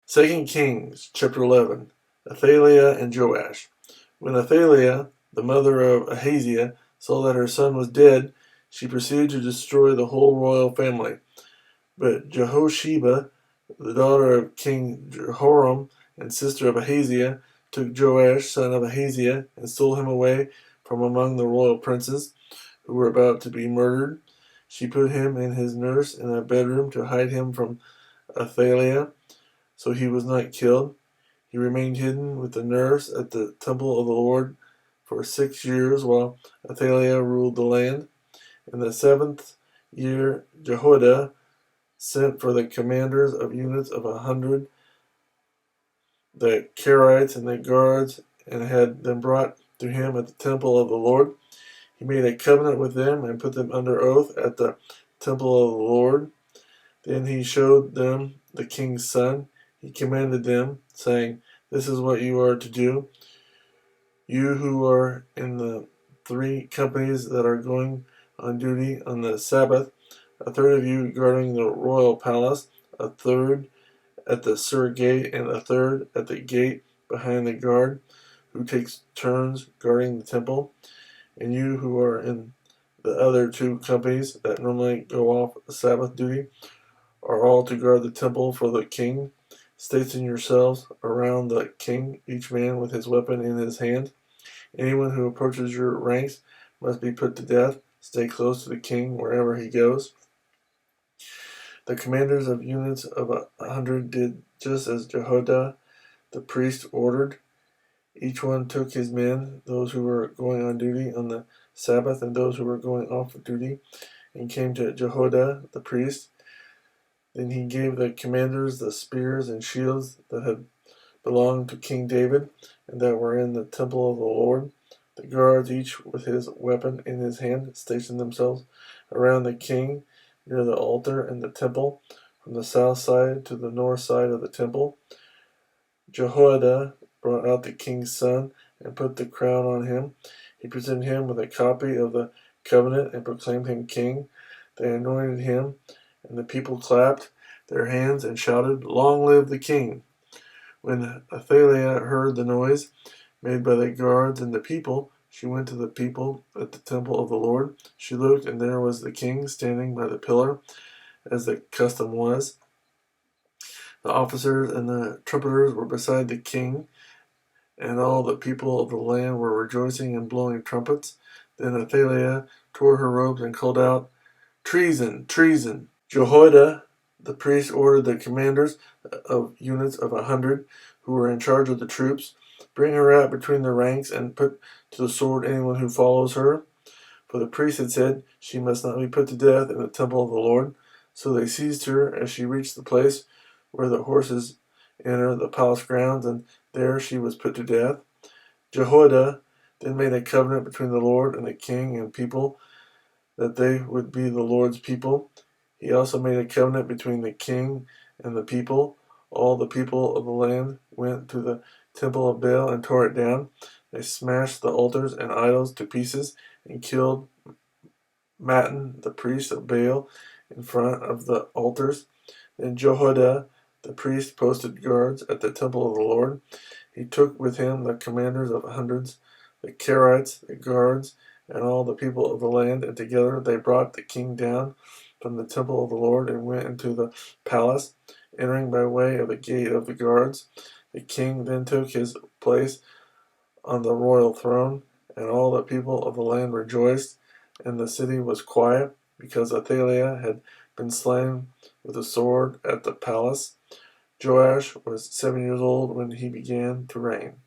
2 Kings chapter 11. Athaliah and Joash. When Athaliah, the mother of Ahaziah, saw that her son was dead, she proceeded to destroy the whole royal family. But Jehosheba, the daughter of King Jehoram and sister of Ahaziah, took Joash, son of Ahaziah, and stole him away from among the royal princes who were about to be murdered. She put him and his nurse in a bedroom to hide him from Athaliah, so he was not killed. He remained hidden with the nurse at the temple of the Lord for 6 years while Athaliah ruled the land. In the 7th year, Jehoiada sent for the commanders of units of 100, the Kerites and the guards, and had them brought to him at the temple of the Lord. He made a covenant with them and put them under oath at the temple of the Lord. Then he showed them the king's son. He commanded them, saying, "This is what you are to do. You who are in the 3 companies that are going on duty on the Sabbath, a third of you guarding the royal palace, a third at the Sur gate, and a third at the gate behind the guard, who takes turns guarding the temple. And you who are in the other 2 companies that normally go off Sabbath duty are all to guard the temple for the king. Station yourselves around the king, each man with his weapon in his hand. Anyone who approaches your ranks must be put to death. Stay close to the king wherever he goes." The commanders of units of 100 did just as Jehoiada the priest ordered. Each one took his men, those who were going on duty on the Sabbath and those who were going off duty, and came to Jehoiada the priest. Then he gave the commanders the spears and shields that had belonged to King David and that were in the temple of the Lord. The guards, each with his weapon in his hand, stationed themselves around the king near the altar and the temple, from the south side to the north side of the temple. Jehoiada brought out the king's son and put the crown on him. He presented him with a copy of the covenant and proclaimed him king. They anointed him, and the people clapped their hands and shouted, "Long live the king!" When Athaliah heard the noise made by the guards and the people, she went to the people at the temple of the Lord. She looked, and there was the king standing by the pillar, as the custom was. The officers and the trumpeters were beside the king, and all the people of the land were rejoicing and blowing trumpets. Then Athaliah tore her robes and called out, "Treason! Treason!" Jehoiada the priest ordered the commanders of units of 100 who were in charge of the troops, "Bring her out between the ranks and put to the sword anyone who follows her." For the priest had said, "She must not be put to death in the temple of the Lord." So they seized her as she reached the place where the horses enter the palace grounds, and there she was put to death. Jehoiada then made a covenant between the Lord and the king and people that they would be the Lord's people. He also made a covenant between the king and the people. All the people of the land went to the temple of Baal and tore it down. They smashed the altars and idols to pieces and killed Mattan, the priest of Baal, in front of the altars. Then Jehoiada, the priest, posted guards at the temple of the Lord. He took with him the commanders of hundreds, the Kerites, the guards, and all the people of the land, and together they brought the king down from the temple of the Lord and went into the palace, entering by way of the gate of the guards. The king then took his place on the royal throne, and all the people of the land rejoiced, and the city was quiet, because Athaliah had been slain with a sword at the palace. Joash was 7 years old when he began to reign.